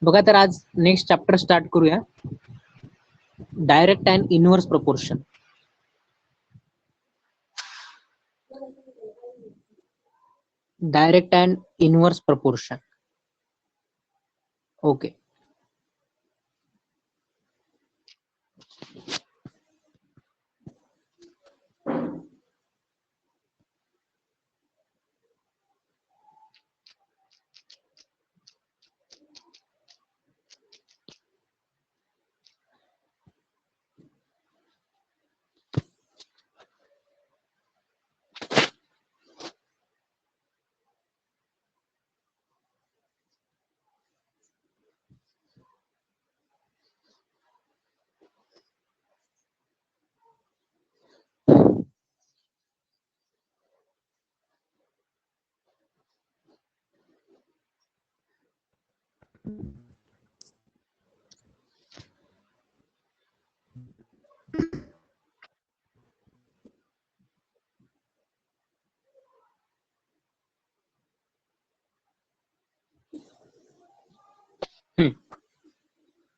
बघा तर आज नेक्स्ट चॅप्टर स्टार्ट करूया. Direct and inverse proportion. Direct and inverse proportion. Okay.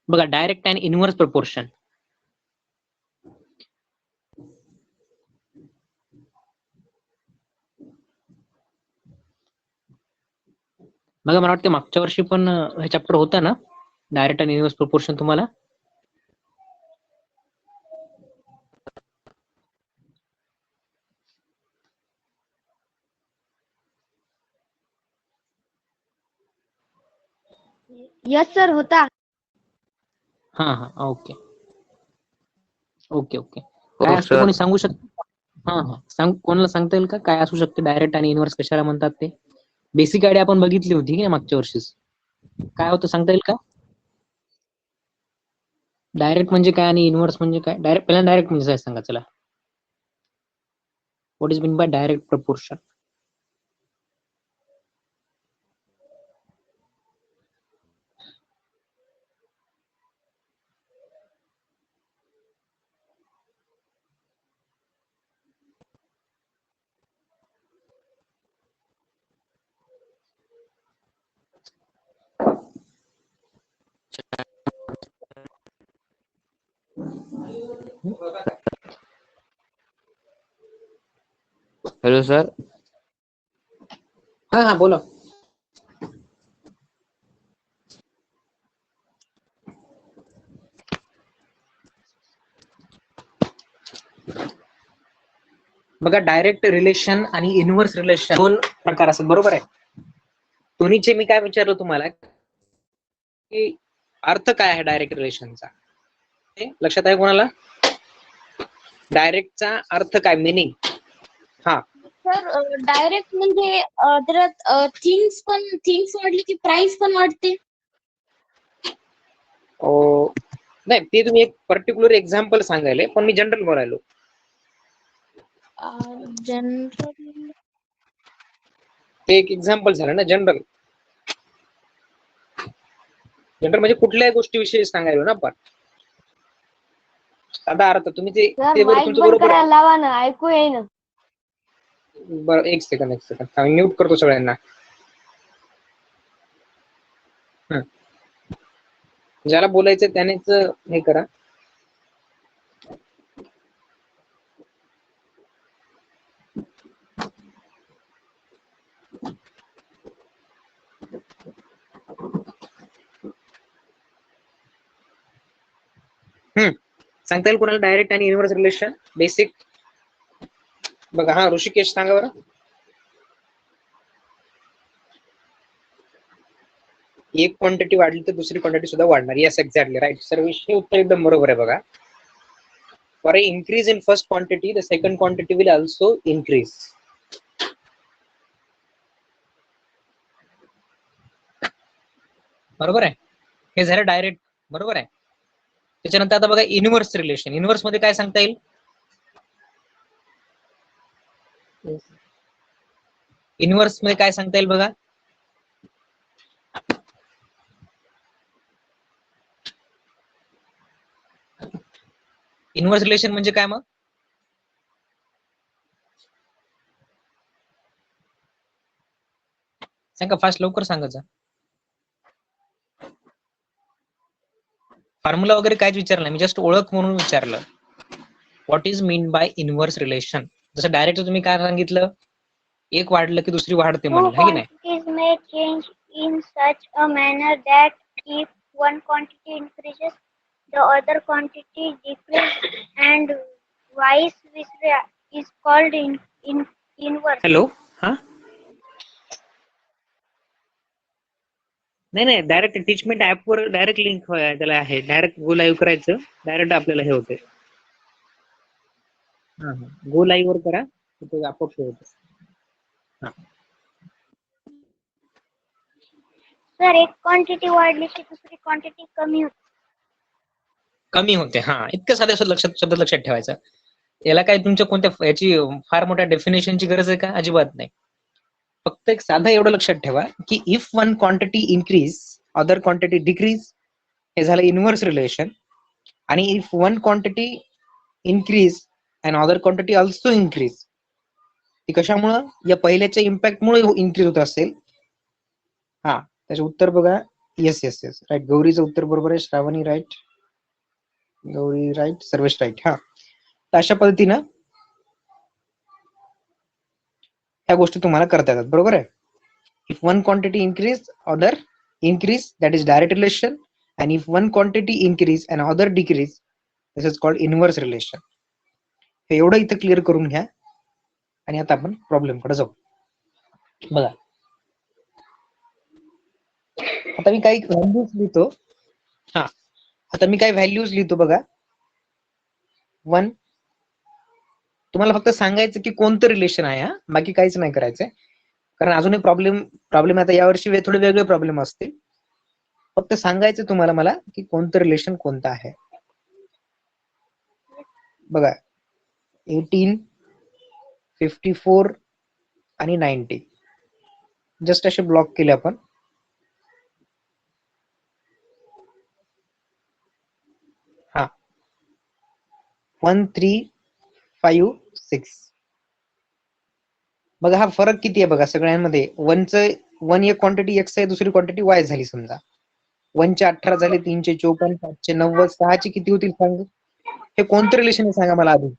बघा डायरेक्ट अँड इनव्हर्स प्रपोर्शन. बघा मला वाटतं मागच्या वर्षी पण हे चॅप्टर होतं ना, डायरेक्ट अँड इनव्हर्स प्रपोर्शन. तुम्हाला यस सर होता. हा हा ओके ओके ओके. काय असतं कोणी सांगू शकतं? हा हा सांग, कोणाला सांगता येईल का काय असू शकते डायरेक्ट आणि इनव्हर्स कशाला म्हणतात ते? बेसिक आयडिया आपण बघितली होती की मागच्या वर्षीच. काय होतं सांगता येईल का? डायरेक्ट म्हणजे काय आणि इनव्हर्स म्हणजे काय? डायरेक्ट पहिल्यांदा डायरेक्ट म्हणजे काय सांगा चला. What is mean by direct proportion? Hello sir. हा हा बोला. बघा डायरेक्ट रिलेशन आणि इनव्हर्स रिलेशन दोन प्रकार असतात, बरोबर आहे. दोन्हीचे मी काय विचारलं तुम्हाला की अर्थ काय आहे डायरेक्ट रिलेशनचा? लक्षात आहे कोणाला? डायरेक्टचा अर्थ काय, मिनिंग? हा सर डायरेक्ट म्हणजे त्याच्यात थिंग्स वाढली की प्राइस पण वाढते. नाही ते तुम्ही एक पर्टिक्युलर एक्झाम्पल सांगायले, पण मी जनरल बोलायलो. जनरल ते एक एक्झाम्पल झालं ना जनरल. जनरल म्हणजे कुठल्याही गोष्टीविषयी सांगायलो ना आपण. साधा अर्थ तुम्ही ते माईक तुमचं बंद बरोबर आहे. करायला लावा ना, ऐकू येईन. बरं एक सेकंड मी म्यूट करतो सगळ्यांना. ज्याला बोलायचं त्यानेच हे करा. सांगता येईल कोणाला डायरेक्ट आणि इनव्हर्स रिलेशन बेसिक? बघा हा ऋषिकेश सांगा बरं. एक क्वांटिटी वाढली तर दुसरी क्वांटिटी सुद्धा वाढणार. Yes exactly right sir. विषय उत्तर एकदम बरोबर आहे. बघा for increase in first quantity the second quantity will also increase. बरोबर आहे. हे झालं डायरेक्ट, बरोबर आहे. त्याच्यानंतर आता बघा इनव्हर्स रिलेशन. इनव्हर्स मध्ये काय सांगता येईल? इनव्हर्स मध्ये काय सांगता येईल बघा? इनव्हर्स रिलेशन म्हणजे काय मग? सांगा फास्ट, लवकर सांगायचं. फॉर्म्युला वगैरे काहीच विचारलं नाही, मी जस्ट ओळख म्हणून विचारलं. What is mean by inverse relation. जसं डायरेक्ट तुम्ही काय सांगितलं, एक वाढलं की दुसरी वाढते Two म्हणलं, है की नाही? quantities may change in such a manner that if one quantity increases, the other quantity decreases, and vice versa is called inverse. Hello, हा नाही डायरेक्ट टीचमेंट ऍपवर डायरेक्ट लिंक त्याला आहे, डायरेक्ट गो लाईव्ह करायचं, डायरेक्ट आपल्याला हे होते. हा गो लाईव्ह वर करा, तिथे आपोआप हे होते. सर एक क्वांटिटी वाढली की दुसरी क्वांटिटी कमी होते. कमी होते, हा इतकं साधं शब्द लक्षात ठेवायचा. याला काय तुमच्या कोणत्या याची फार मोठ्या डेफिनेशनची गरज आहे का? अजिबात नाही. फक्त एक साधा एवढं लक्षात ठेवा की if one quantity increase other quantity decrease, हे झालं इनव्हर्स रिलेशन. आणि if one quantity increase and other quantity also increase, ती कशामुळं? या पहिल्याच्या इम्पॅक्टमुळे इन्क्रीज होत असेल. हा त्याचं उत्तर बघा. येस येस येस राईट, गौरीचं उत्तर बरोबर आहे. Shravani right, Gauri right, Sarvesh right. हा तर अशा पद्धतीनं ह्या गोष्टी तुम्हाला करता येतात, बरोबर आहे. If one quantity increase other increase, that is direct relation, and if one quantity increase and other decrease, this is called inverse relation. हे एवढं इथं क्लिअर करून घ्या आणि आता आपण प्रॉब्लेम कडे जाऊ. बघा आता मी काही व्हॅल्यूज लिहितो. हा आता मी काही व्हॅल्यूज लिहितो बघा. 1, तुम्हाला फक्त सांगायचं की कोणतं रिलेशन आहे, हा बाकी काहीच नाही करायचंय, कारण अजूनही प्रॉब्लेम आता यावर्षी थोडे वेगळे प्रॉब्लेम असतील. फक्त सांगायचं तुम्हाला मला की कोणतं रिलेशन कोणतं आहे. बघा 18, 54 आणि 90 जस्ट असे ब्लॉक केले आपण. हा 1, 3, 5, 6. बघा हा फरक किती आहे बघा सगळ्यांमध्ये. वन एक क्वांटिटी एक्स आहे, दुसरी क्वांटिटी वाय झाली. समजा 1चे 18 झाले, 3चे 54, 5चे 90, 6चे किती होतील सांग. हे कोणतं रिलेशन आहे सांगा मला आधी.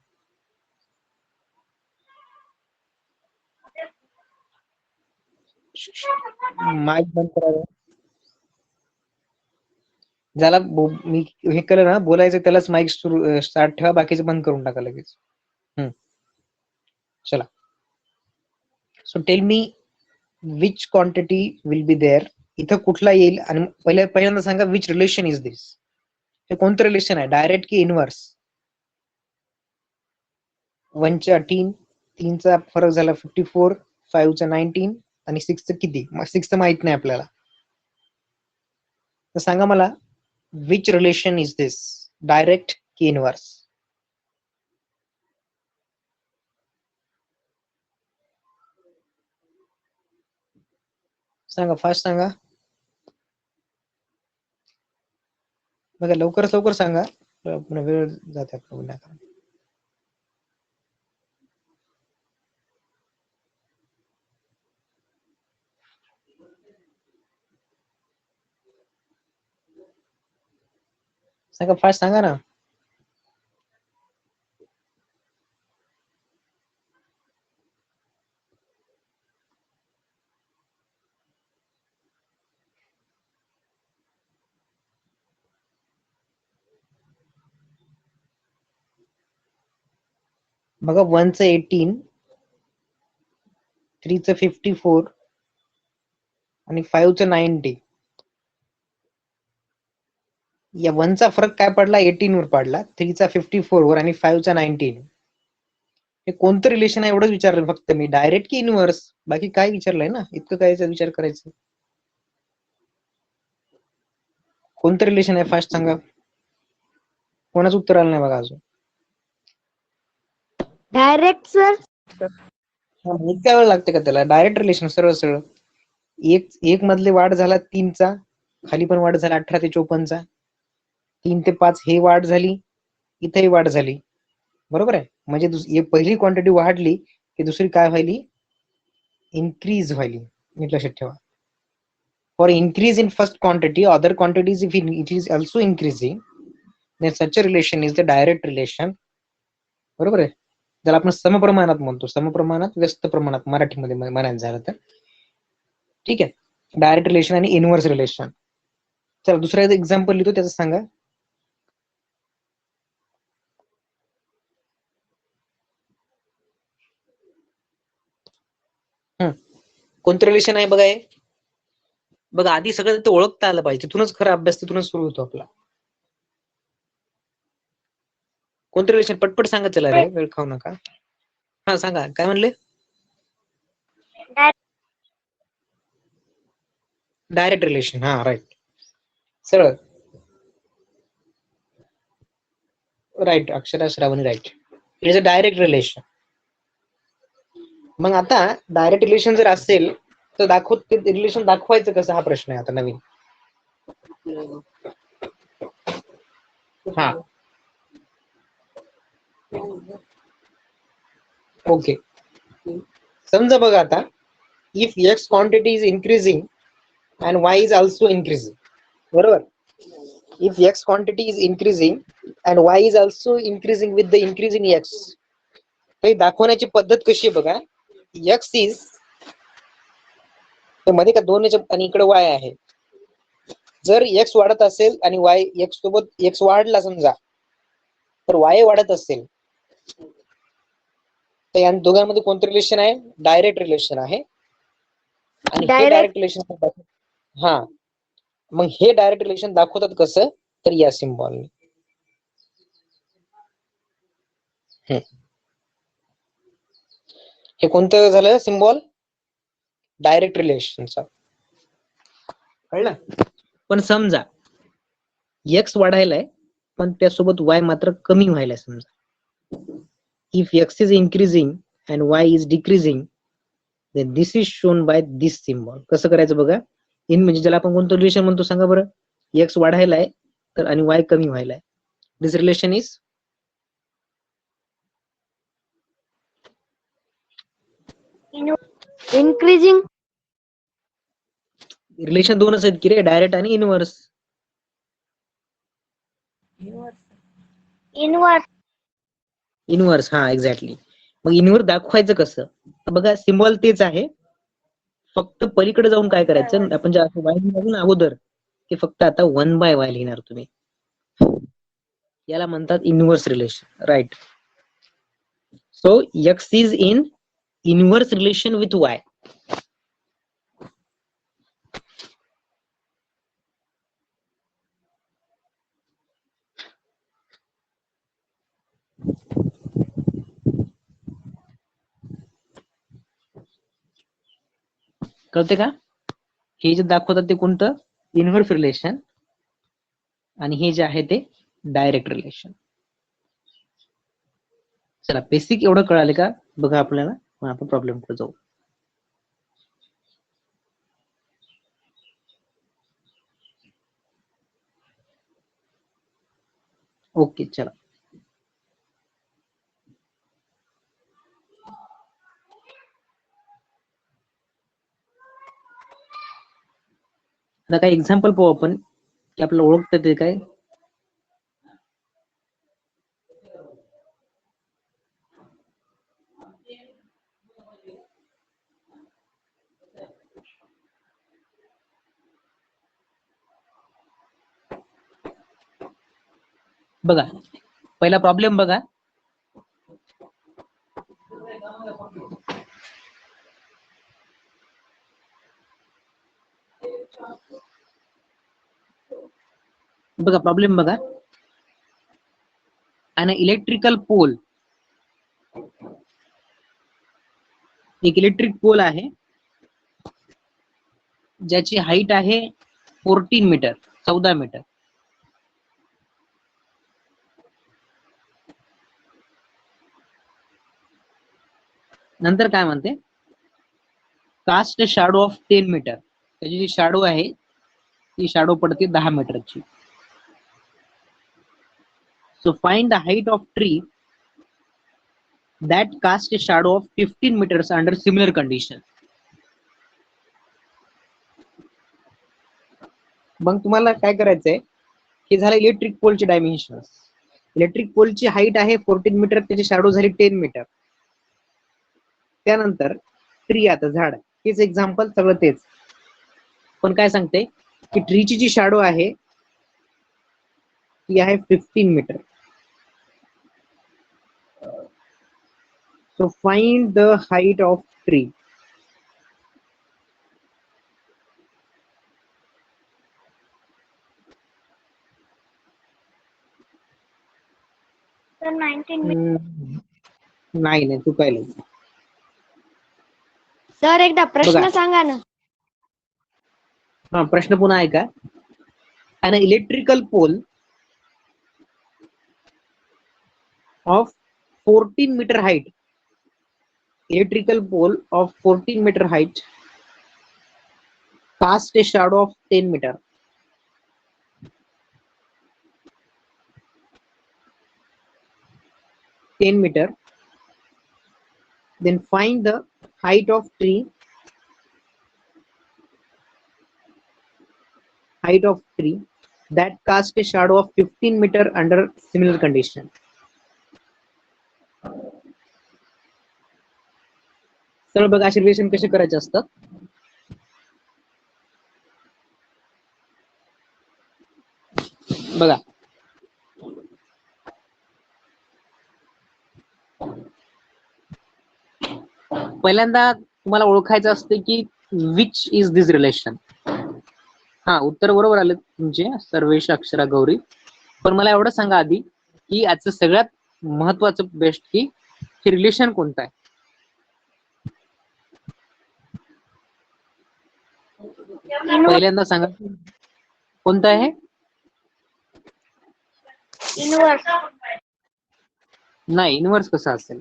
माईक बंद करावं. ज्याला मी हे केलं ना बोलायचं त्यालाच माईक सुरू स्टार्ट ठेवा, बाकीचं बंद करून टाका लगेच. चला. So tell me which quantity will be there. इथं कुठला येईल आणि पहिल्यांदा सांगा विच रिलेशन इज दिस. हे कोणतं रिलेशन आहे, डायरेक्ट की इनव्हर्स. 1चे 18, 3चा फरक झाला 54, 5चा 19 आणि 6चं किती? 6चं माहित नाही आपल्याला. तर सांगा मला which relation is this, direct की इनव्हर्स. सांगा, फास्ट सांगा बघा, लवकर सांगा, वेळ जाते आपला. सांगा, फास्ट सांगा ना. बघा 1चं 18, 3चं 54 आणि 5चं 90. या 1चा फरक काय पडला? 18 वर पडला, 3चा 54 वर आणि 5चा 19. हे कोणतं रिलेशन आहे एवढंच विचारलं फक्त मी, डायरेक्ट की इनव्हर्स, बाकी काय विचारलंय ना, इतकं कायचा विचार करायचं. कोणतं रिलेशन आहे फास्ट सांगा. कोणाच उत्तर आलं नाही बघा अजून. Direct sir. इतका वेळ लागते का त्याला? डायरेक्ट रिलेशन सरळ. एक मधले वाढ झाला 3चा, खाली पण वाढ झाला 18 ते 54चा, 3 ते 5 हे वाढ झाली, इथेही वाढ झाली, बरोबर आहे. म्हणजे पहिली क्वांटिटी वाढली की दुसरी काय व्हायली? इन्क्रीज व्हायली. नीट लक्षात ठेवा. For increase in first quantity, other quantities if it is also increasing, then such a relation is the direct relation. बरोबर आहे, ज्याला आपण समप्रमाणात म्हणतो, समप्रमाणात व्यस्त प्रमाणात मराठीमध्ये म्हणायचं झालं तर. ठीक आहे, डायरेक्ट रिलेशन आणि इनव्हर्स रिलेशन. चला दुसरा एक्झाम्पल लिहितो, त्याचं सांगा. कोणतं रिलेशन आहे बघा हे. बघा आधी सगळं ते ओळखता आलं पाहिजे, तिथूनच खरा अभ्यास तिथूनच सुरू होतो आपला. कोणतं रिलेशन पटपट सांगा, चला रे वेळ खाऊ नका. हा सांगा काय म्हणले. डायरेक्ट रिलेशन, हा राईट, सरळ right, Akshara Shravani right. It is a direct relation. मग आता डायरेक्ट रिलेशन जर असेल तर ते रिलेशन दाखवायचं कसं, हा प्रश्न आहे आता नवीन. हा ओके, समजा बघा आता, if X quantity is increasing and Y is also increasing, बरोबर. If X quantity is increasing and Y is also increasing with the increase in X, हे दाखवण्याची पद्धत कशी आहे बघा. एक्स इज मध्ये का दोन आणि इकडे वाय आहे. जर एक्स वाढत असेल आणि वाय एक्स सोबत एक्स वाढला समजा, तर वाय वाढत असेल, तर या दोघांमध्ये कोणतं रिलेशन आहे, डायरेक्ट रिलेशन आहे. आणि हे डायरेक्ट रिलेशन, हा मग हे डायरेक्ट रिलेशन दाखवतात कसं, तर या सिम्बॉलने. हे कोणतं झालं सिम्बॉल, डायरेक्ट रिलेशनचा, कळलं. पण समजा एक्स वाढायलाय पण त्यासोबत वाय मात्र कमी व्हायलाय समजा. If x is increasing and Y is decreasing, then this is shown by this symbol. कसं करायचं बघा, इन म्हणजे ज्याला आपण कोणतं रिलेशन म्हणतो सांगा बरं. एक्स वाढायलाय तर आणि वाय कमी व्हायलाय, दिस रिलेशन इज increasing. रिलेशन दोनच आहेत की रे, डायरेक्ट आणि इनव्हर्स. इनव्हर्स, हा एक्झॅक्टली. मग इनव्हर्स दाखवायचं कसं, बघा सिम्बॉल तेच आहे, फक्त पलीकडे जाऊन काय करायचं, आपण जे वाय लिहिलं ना अगोदर, ते फक्त आता 1/y लिहिणार तुम्ही. याला म्हणतात inverse relation, right. So x is in inverse relation with y. कळते का. हे जे दाखवतात ते कोणतं, इनव्हर्स रिलेशन, आणि हे जे आहे ते डायरेक्ट रिलेशन. चला बेसिक एवढं कळाले का बघा आपल्याला, मग आपण प्रॉब्लेम कडे जाऊ. ओके चला. आता काही एक्झाम्पल पाहू आपण की आपल्याला ओळखतं ते काय. बघा पहिला प्रॉब्लेम बघा. बघा प्रॉब्लेम बघा. आणि इलेक्ट्रिकल पोल, एक इलेक्ट्रिक पोल आहे ज्याची हाईट आहे 14 मीटर, 14 मीटर. नंतर काय म्हणते, कास्ट शॅडो ऑफ 10 मीटर, त्याची जी शॅडो आहे ती शॅडो पडते 10 मीटरची. So find the height of tree that cast a shadow of 15 meters under similar condition. मग तुम्हाला काय करायचंय, हे झालं इलेक्ट्रिक पोलचे डायमेन्शन. इलेक्ट्रिक पोलची हाईट आहे 14 मीटर, त्याची शॅडो झाली 10 मीटर. त्यानंतर ट्री, आता झाड, हेच एक्झाम्पल सगळं तेच, पण काय सांगते की ट्रीची जी शॅडो आहे ती आहे 15 meter. So find the height of tree. Sir 19 meters. नाही चुकायला. सर एकदा बघा. प्रश्न सांगा ना. हा, प्रश्न पुन्हा ऐका. an electrical pole of 14 meter height, electrical pole of 14 meter height cast a shadow of 10 meter. Then find the height of tree that cast a shadow of 15 meter under similar condition. तर बघा, असे relation कसे करायचे असतात. बघा, पहिल्यांदा तुम्हाला ओळखायचं असते की विच इज दिस रिलेशन. हा, उत्तर बरोबर आले तुमचे सर्वेश अक्षरा गौरी. पण मला एवढं सांगा आधी की याचं सगळ्यात महत्वाचं बेस्ट की हे रिलेशन कोणतं आहे. पहिल्यांदा सांगा कोणतं आहे. Inverse. नाही, इनवर्स कसं असेल.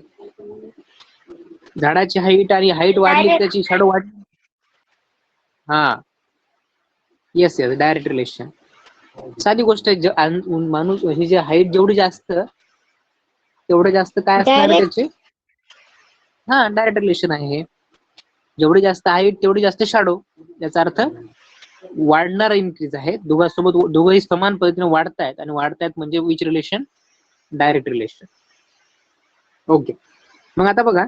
झाडाची हाईट आणि हाईट वाढली Direct. त्याची शॅडो वाढली. हा, येस डायरेक्ट रिलेशन. साधी गोष्ट आहे. माणूस ही जी हाईट जेवढी जास्त तेवढं जास्त काय असणार आहे Direct. त्याचे. हा, डायरेक्ट रिलेशन आहे हे. जेवढी जास्त हाईट तेवढी जास्त शॅडो. याचा अर्थ वाढणार इन्क्रीज आहे. दोघांसोबत दोघंही समान पद्धतीने वाढतायत आणि वाढतायत म्हणजे which relation, direct relation. Okay, मग आता बघा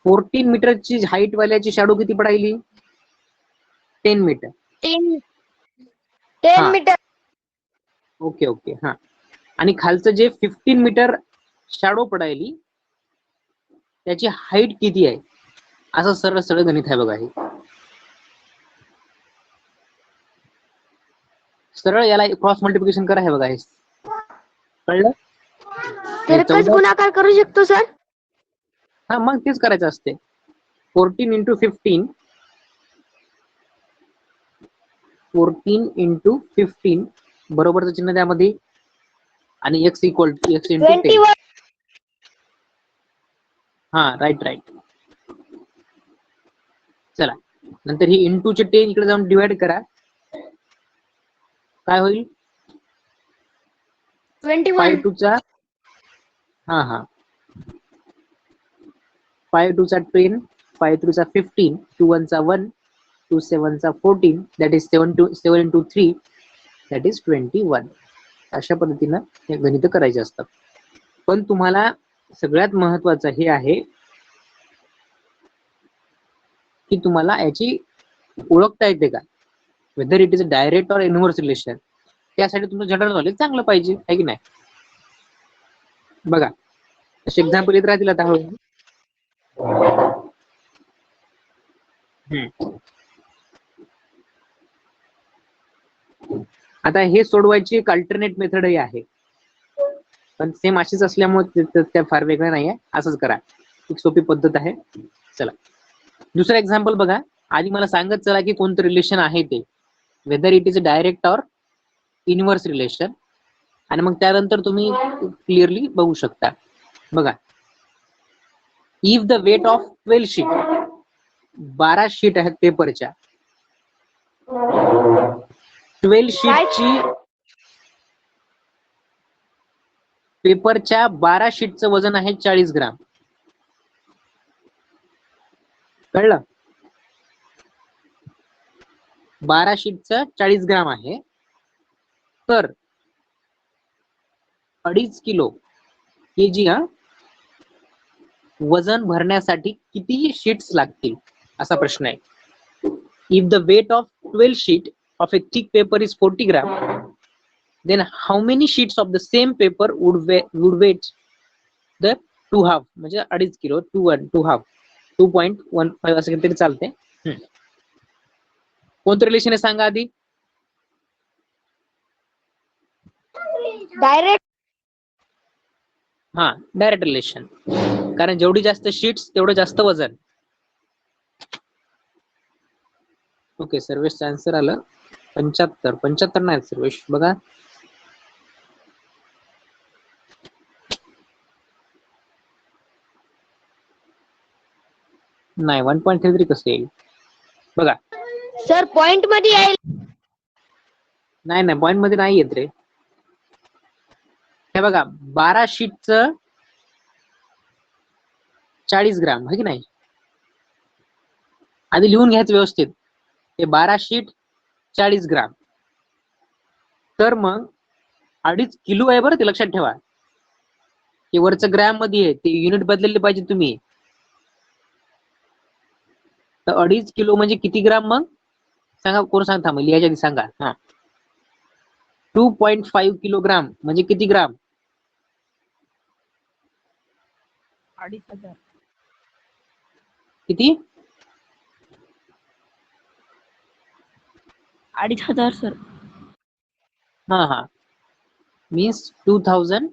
14 मीटरची हाईट वाल्याची शॅडो किती पडायली. 10 मीटर. 10 हा. मीटर. ओके हा. आणि खालचं जे 15 मीटर शॅडो पडायली त्याची हाईट किती आहे, असं सरळ सरळ गणित आहे बघा. हे सरळ याला क्रॉस मल्टिप्लिकेशन करा. हे बघा, हे कळलं. तिरकस गुणाकार करू शकतो सर. हा, मग तेच करायचं असते. 14 इंटू 15 बरोबरचं चिन्ह त्यामध्ये आणि x equal to x into 10. 21. हा, राईट. चला, नंतर ही इंटू चे 10 इकडे जाऊन डिवाइड करा. काय होईल. 21. 5 टू चा 5 टू चा 10, 5 टू चा 15, 2 1 चा 1, 2 7 चा 14, that is 7 into 3, that is 21. अशा पद्धतीनं हे गणित करायचे असतात. पण तुम्हाला सगळ्यात महत्वाचं हे आहे की तुम्हाला याची ओळखता येते का, weather it is a direct or inverse relation. त्यासाठी तुमचं जनरल नॉलेज चांगलं पाहिजे, आहे की नाही. बघा, असे एक्झाम्पल येत राहतील आता हळूहळू. आता हे सोडवायची एक अल्टरनेट मेथडही आहे, पण सेम अशीच असल्यामुळे त्या फार वेगळ्या नाही आहे. असंच करा, एक सोपी पद्धत आहे. चला, दुसरं एक्झाम्पल बघा. आधी मला सांगत चला की कोणतं रिलेशन आहे ते, whether it is a direct or inverse relation. आणि मग त्यानंतर तुम्ही क्लिअरली बघू शकता. बघा, if the weight of 12 sheet, 12 sheet आहेत पेपरच्या. 12 शीटची पेपरच्या 12 शीटचं वजन आहे 40 ग्राम. कळलं. 12 शीटचं 40 ग्राम आहे, तर 2.5 किलो केजी वजन भरण्यासाठी किती शीट्स लागतील असा प्रश्न आहे. If the weight of 12 sheet of a thick paper is 40 gram, then how many sheets of the same paper would weight the 2 half, म्हणजे 2.5 किलो 2 half 2.15 असं काहीतरी चालते. कोणतं रिलेशन आहे सांगा आधी. डायरेक्ट. हा, डायरेक्ट रिलेशन, कारण जेवढी जास्त शीट्स तेवढं जास्त वजन. ओके, सर्वेशचं आन्सर आलं 75 नाही सर्वेश बघा. नाही 1.33 कसं येईल बघा. सर पॉइंट मध्ये येईल. नाही पॉइंट मध्ये नाही येत रे. हे बघा 12 शीटचं 40 ग्राम आहे की नाही, आधी लिहून घ्यायचं व्यवस्थित. हे 12 शीट 40 ग्राम, तर मग 2.5 किलो आहे बरं, ते लक्षात ठेवा. ते वरचं ग्रॅम मध्ये आहे, ते युनिट बदलले पाहिजे तुम्ही. तर 2.5 किलो म्हणजे किती ग्राम मग सांगा, कोण सांगता मग लिहायच्या आधी सांगा. हा, 2.5 किलोग्राम म्हणजे किती ग्राम. 2,500. किती 2,500 सर. हा मीन्स 2,500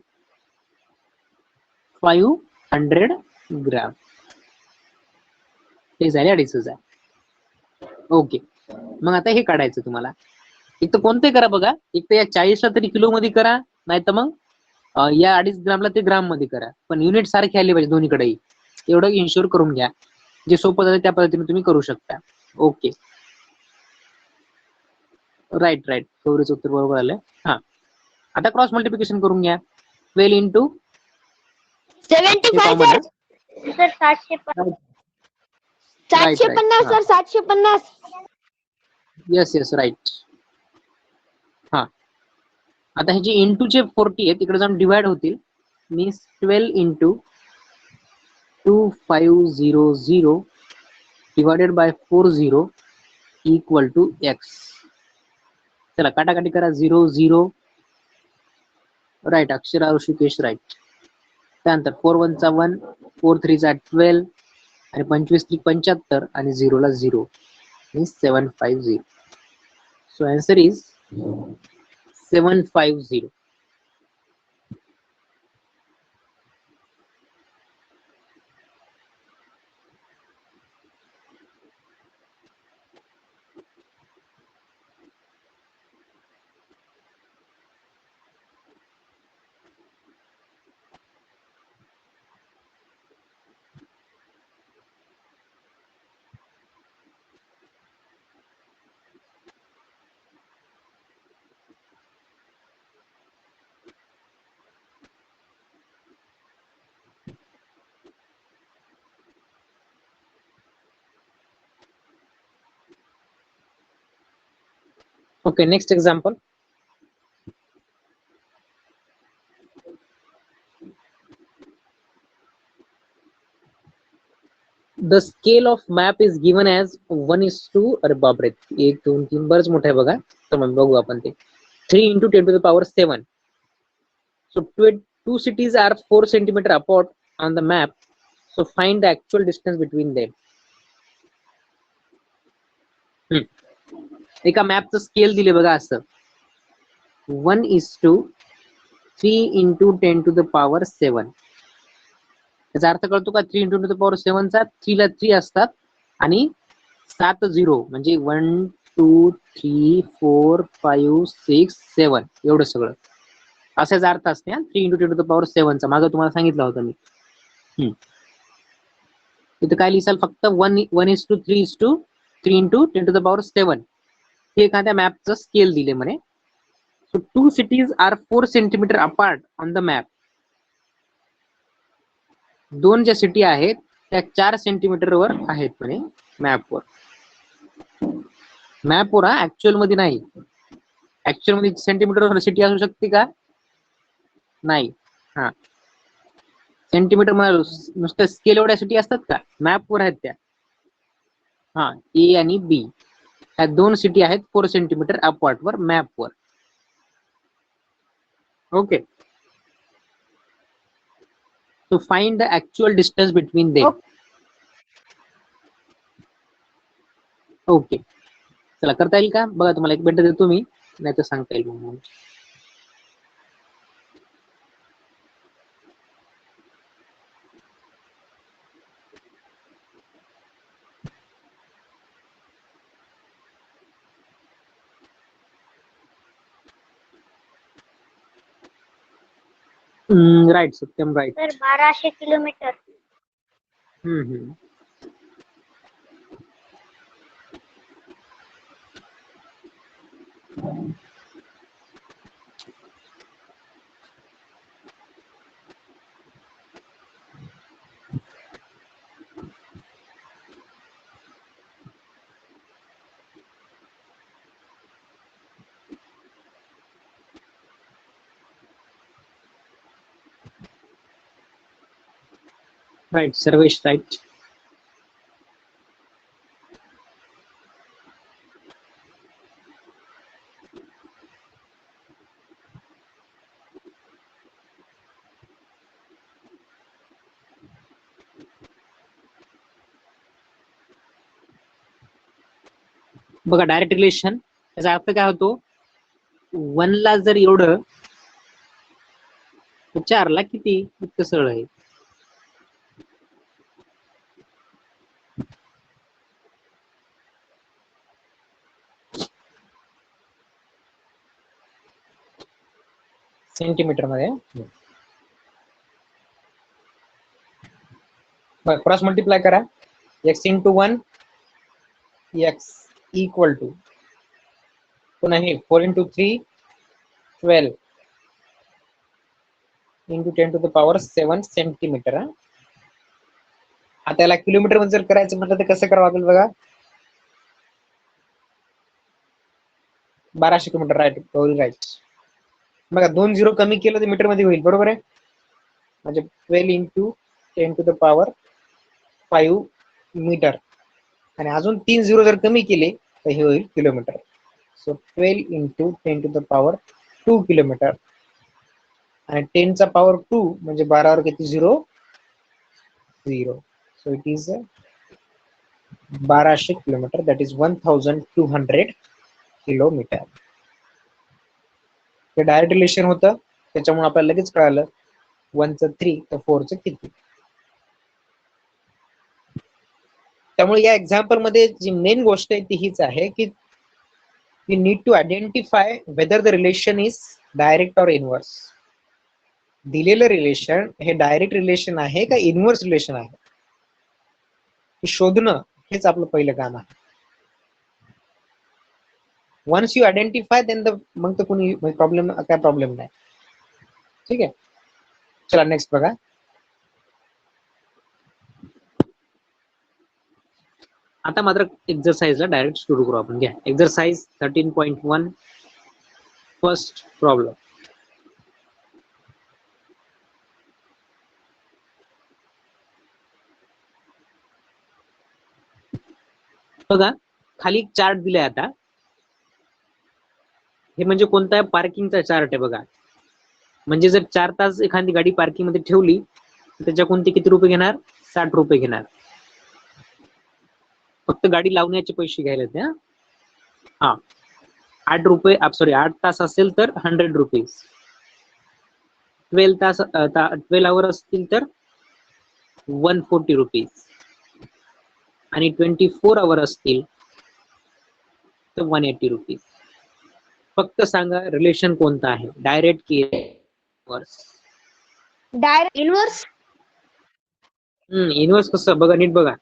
ग्राम, ते झाले 2,500. ओके, मग आता हे काढायचं तुम्हाला. एक तर कोणते करा बघा, एक तर या 40ला तरी किलो मध्ये करा, नाही तर मग या 2.5 ग्रामला ते ग्राम मध्ये करा, पण युनिट सारखे आले पाहिजे दोन्हीकडेही. एवढं इन्शुअर करून घ्या. जे सोपं झालं त्या पद्धतीने तुम्ही करू शकता. ओके, राईट गौरीचं उत्तर बरोबर आलंय. हा, आता क्रॉस मल्टिप्लिकेशन करून घ्या. 12 into 75 sir. Sir 750. 750 sir 750. Yes right. हा, आता ह्याचे इंटूचे 40 आहे, तिकडे जाऊन डिवाइड होतील. Means 12 into 2500 divided by 40 equal to एक्स. चला काटाकाटी करा. 0 0 राईट. अक्षरा ऋषिकेश राईट. त्यानंतर 4 1 चा 1, 4 3 चा 12 आणि 25 3 75 आणि 0 ला 0 means 750. So answer is 750. Okay, next example. The scale of map is given as 1:, अरे बापरे 1 2 3 बरंच मोठं आहे बघा. तर मग बघू आपण ते. 3 into 10 to the power 7. So two cities are 4 centimeter apart on the map. So find the actual distance between them. एका मॅपचं स्केल दिले बघा असं 1:3 into 10 to the power 7. त्याचा अर्थ कळतो का? 3 into 10 to the power 7 चा 3 ला 3 असतात आणि 7 0 म्हणजे 1 2 3 4 5 6 7 एवढं सगळं असाच अर्थ असते. 3 into 10 to the power 7 चा मागं तुम्हाला सांगितलं होतं मी. इथं काय लिहिसाल फक्त 1:3 into 10 to the power 7 हे एखाद्या मॅपचं स्केल दिले म्हणे. So 2 cities are 4 centimeter apart on the map. दोन ज्या सिटी आहेत त्या 4 सेंटीमीटर वर आहेत म्हणे मॅपवर. मॅप वर, ऍक्च्युअल मध्ये नाही. ऍक्च्युअल मध्ये सेंटीमीटर सिटी असू शकते का? नाही. हा, सेंटीमीटर मध्ये नुसतं स्केल एवढ्या सिटी असतात का? मॅप वर आहेत त्या. हा, ए आणि बी ह्या 2 सिटी आहेत 4 सेंटीमीटर अपॉर्ट वर मॅप वर. Okay. To find the actual distance between them. Okay, चला करता येईल का बघा. तुम्हाला एक मिनिट देतो मी, नाही तर सांगता येईल मग. Right Satyam, right. Sir 1200 kilometre. Hmm. Right, Sarvesh right. बघा डायरेक्ट रिलेशन, त्याचा अर्थ काय होतो? 1 ला जर एवढं, 4 ला किती? इतकं सरळ आहे. सेंटीमीटर मध्ये क्रॉस मल्टिप्लाय करा. x into 1 x equal to, पुन्हा हे 4 into 3 12 into 10 to the power 7 centimeter. आता याला किलोमीटर मध्ये जर करायचं म्हटलं तर कसं करावं लागेल बघा. 1200 किलोमीटर, राईट, राईट. बघा 2 झिरो कमी केलं तर मीटर मध्ये होईल, बरोबर आहे. म्हणजे 12 into 10 to the power 5 meter, आणि अजून 3 झिरो जर कमी केले तर हे होईल kilometer. So 12 into 10 to the power 2 kilometer, आणि 10 चा पॉवर 2 म्हणजे 12 वर किती zero? 0. So it is 1200 kilometer, that is 1200 kilometer. ते डायरेक्ट रिलेशन होतं, त्याच्यामुळे आपल्याला लगेच कळालं 1चं 3 तर 4चं किती. त्यामुळे या एक्झाम्पल मध्ये जी मेन गोष्ट आहे ती हीच आहे की we need to identify whether the relation is direct or inverse. दिलेलं रिलेशन हे डायरेक्ट रिलेशन आहे का इनव्हर्स रिलेशन आहे हे शोधणं, हेच आपलं पहिलं काम आहे. वन्स यू आयडेंटिफाय देन मग तर कोणी प्रॉब्लेम, काय प्रॉब्लेम नाही. ठीक आहे, चला नेक्स्ट बघा. आता मात्र एक्सरसाइजला डायरेक्ट सुरू करू आपण. घ्या एक्सरसाइज 13.1 फर्स्ट प्रॉब्लेम. बघा खाली चार्ट दिलाय. आता हे म्हणजे कोणता पार्किंगचा चार्ट आहे बघा. म्हणजे जर 4 तास एखादी गाडी पार्किंग मध्ये ठेवली तर त्याच्या कोणते किती रुपये घेणार? 60 रुपये घेणार. फक्त गाडी लावण्याचे पैसे घ्यायला ते. हा 8 रुपये, सॉरी 8 तास असेल तर 100 रुपीज. 12 तास 12 आवर असतील तर 140 रुपीज, आणि 24 आवर असतील तर 180 रुपीज. फक्त सांगा रिलेशन कोणता आहे, डायरेक्ट की इनव्हर्स? Direct inverse. इनव्हर्स कसं बघा, नीट बघा.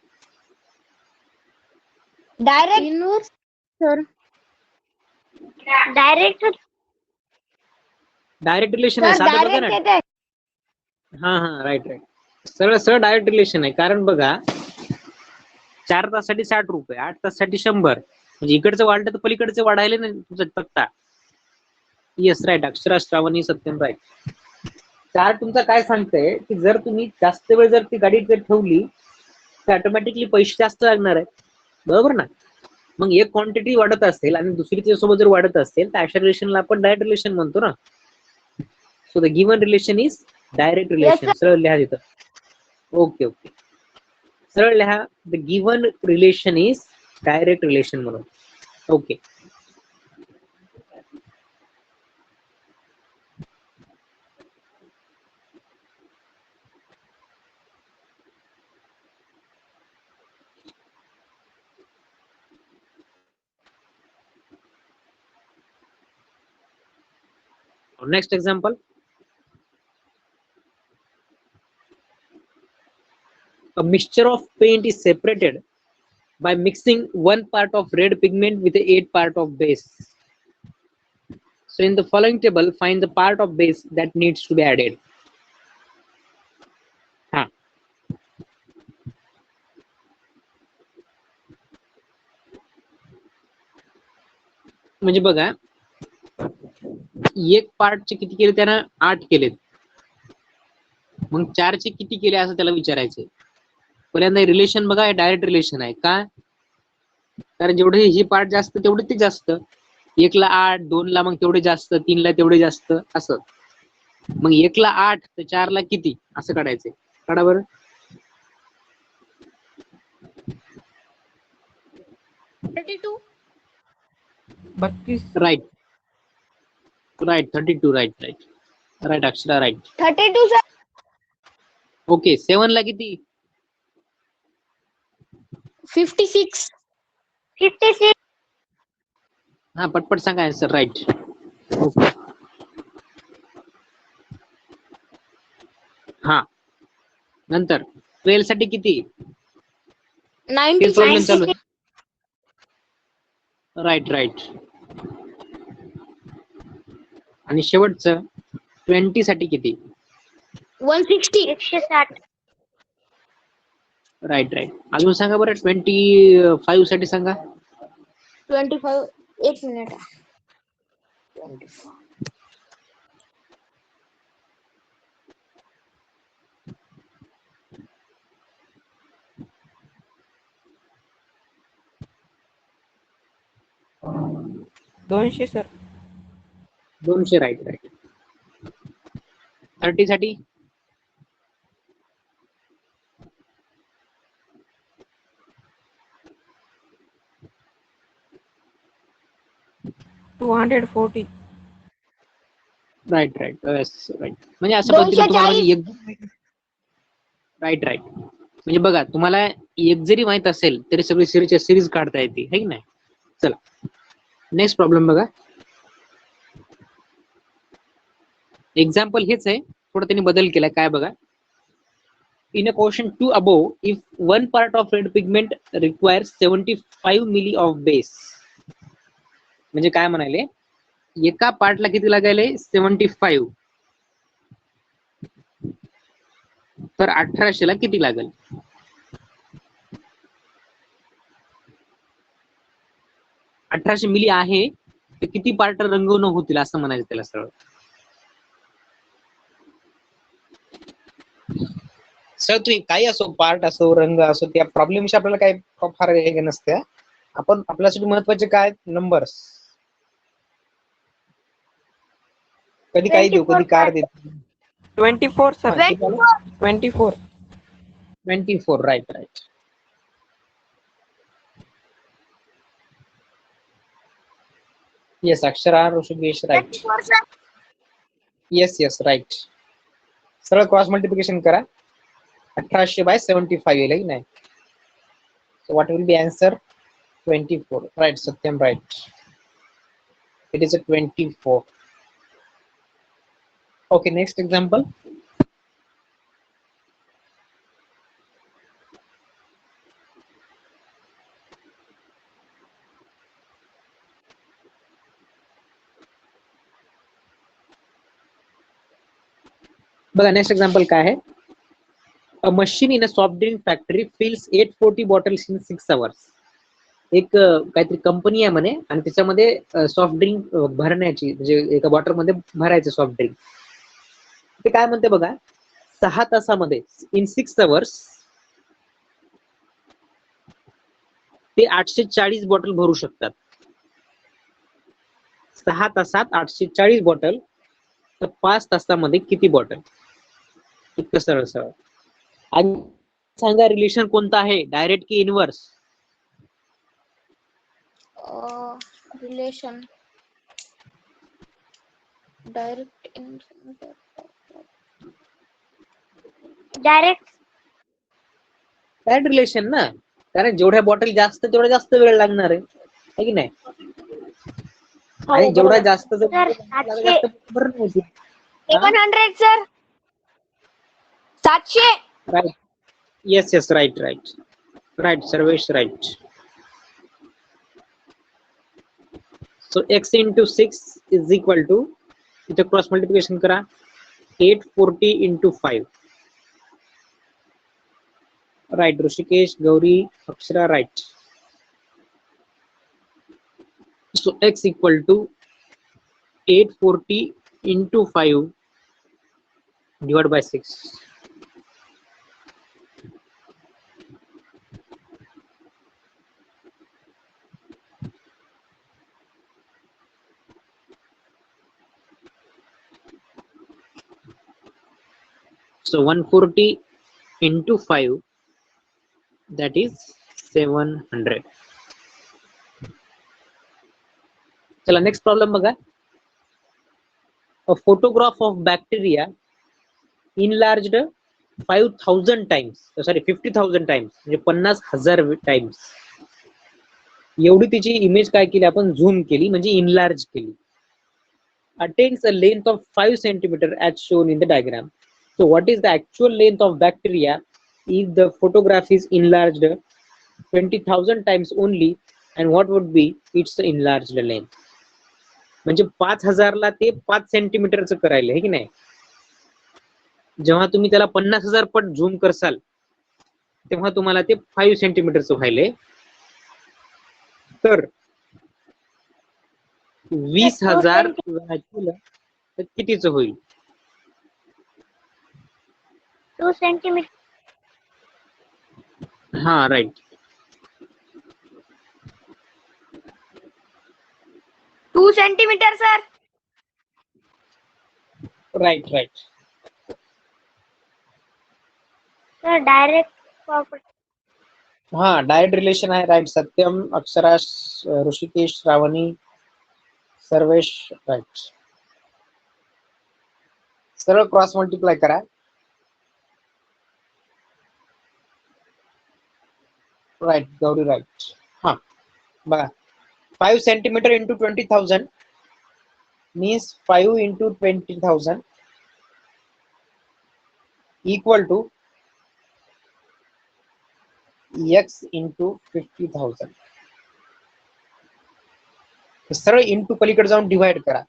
Direct inverse sir. Direct direct relation आहे, सर साधं बघा डायरेक्ट ना. येते. हा राईट. सरळ सरळ डायरेक्ट रिलेशन आहे. कारण बघा 4 तासासाठी 60 रुपये, 8 तासासाठी 100, म्हणजे इकडचं वाढलं तर पलीकडचं वाढायला नाही तुमचा तक्ता. येस राईट अक्षरा श्रावणी सत्यम राईट. चार्ट तुमचा काय सांगतंय की जर तुम्ही जास्त वेळ जर ती गाडी जर ठेवली तर ऑटोमॅटिकली पैसे जास्त लागणार आहे, बरोबर ना. मग एक क्वांटिटी वाढत असेल आणि दुसरी त्याच्यासोबत जर वाढत असेल तर अशा रिलेशनला आपण डायरेक्ट रिलेशन म्हणतो ना. So the given relation is direct relation. सरळ लिहा तिथं. ओके ओके, सरळ लिहा. The given relation is direct relation म्हणून. Okay. Next example. A mixture of paint is separated by mixing 1 part of red pigment with 8 part of base. So in the following table, find the part of base that needs to be added. हा म्हणजे बघा, एक पार्टचे किती केले त्यानं? 8 केलेत. मग 4चे किती केले असं त्याला विचारायचंय. पहिल्यांदा रिलेशन बघा, डायरेक्ट रिलेशन आहे का, कारण जेवढे ही पार्ट जास्त तेवढे ते जास्त. 1 ला 8, 2 ला मग तेवढे जास्त, 3 ला तेवढे जास्त असं. मग 1 ला 8 तर 4 ला किती असं काढायचंय. काढा बरं. 32. 32. Right right 32 right right right Akshara right. 32 sir. Okay. 7 ला किती? 56. 56. हा पटपट सांगा आन्सर. राईट. ओके. हा नंतर 12 साठी किती? 96. चालू आहे. Right right. आणि शेवटचं 20 साठी किती? 160. 160. Right right. अजून सांगा बरं. 25 साठी सांगा. 25. 1 minute. 25. दोनशे सर. 200 right right. 30 साठी 240. Right right. राईट. म्हणजे असं पद्धतीने तुम्हाला 240. म्हणजे राईट राईट. म्हणजे बघा, तुम्हाला एक जरी माहित असेल तरी सगळी सिरीज काढता येते, है की नाही. चला नेक्स्ट प्रॉब्लेम बघा. एक्झाम्पल हेच आहे, थोडं त्यांनी बदल केलाय. काय बघा. In a question 2 above, if 1 part of red pigment requires 75 milli of base. म्हणजे काय म्हणाले, एका पार्टला किती लागायले? 75. तर 1800 ला किती लागेल? 1800 मिली आहे तर किती पार्ट रंगवणं होतील असं म्हणायचं त्याला सरळ. सर तुम्ही काही असो, पार्ट असो, रंग असो, त्या प्रॉब्लेमशी आपल्याला काही फार हे नसते. आपण आपल्यासाठी महत्वाचे काय? नंबर्स. कधी काही देऊ, कधी कार देऊ. 24 sir. 24. 24 right right. Yes Akshara Rishikesh right. 24 sir. Yes yes right. सरळ क्रॉस मल्टिप्लिकेशन करा. 1800 by 75 येईल की नाही. So what will be answer? 24. Right Satyam right. It is a 24. Okay next example. बघा नेक्स्ट एक्झाम्पल काय आहे. A machine in a soft drink factory fills 840 bottles in 6 hours. एक काहीतरी कंपनी आहे म्हणे आणि त्याच्यामध्ये सॉफ्ट ड्रिंक भरण्याची, म्हणजे एका बॉटल मध्ये भरायचं सॉफ्ट ड्रिंक. ते काय म्हणते बघा, 6 तासामध्ये इन 6 अवर्स ते 840 बॉटल भरू शकतात. 6 तासात 840 बॉटल, तर 5 तासामध्ये किती बॉटल? इतकं सरळ सरळ. आणि सांगा रिलेशन कोणतं आहे, डायरेक्ट की inverse? Relation direct in direct. Direct relation ना, कारण जेवढ्या बॉटल जास्त तेवढा जास्त वेळ लागणार आहे की नाही? आणि जेवढा जास्त सर 700 जास्त भरणं होती. 100 sir 700. Right. Yes yes, right right right, Sarvesh right. सो x into 6 is equal to, इथे क्रॉस मल्टिप्लिकेशन करा, 840 into 5. Right Rishikesh, Gauri, Akshara, right. सो x equal to 840 into 5 divided by 6. So 140 into 5, that is 700. चला नेक्स्ट प्रॉब्लेम बघा. A photograph of bacteria enlarged 50,000 times, sorry 50,000 times, म्हणजे 50,000 times एवढी तिची image काय केली आपण, झूम केली, म्हणजे इनलार्ज केली. Attains a length of 5 centimeter as shown in the diagram. So what is the actual length of bacteria if the photograph is enlarged 20,000 times only, and what would be its enlarged length? म्हणजे 5,000 ला ते 5 सेंटीमीटरचं करायला आहे की नाही. जेव्हा तुम्ही त्याला 50,000 पट झूम करसाल तेव्हा तुम्हाला ते 5 सेंटीमीटरचं व्हायले. तर 20,000 केलं तर कितीचं होईल? 2 centimeter. हा right. Two centimeter sir. Right right. Sir direct property. हा डायरेक्ट रिलेशन आहे. राईट. सत्यम, अक्षरा, ऋषिकेश, श्रावणी, सर्वेश, राईट. सरळ क्रॉस मल्टिप्लाय करा. Right Gauri, right. हा बघा, 5 centimeter into 20,000 means 5 into 20,000 equal to x into 50,000. सरळ इंटू पलीकडे जाऊन डिवाइड करा.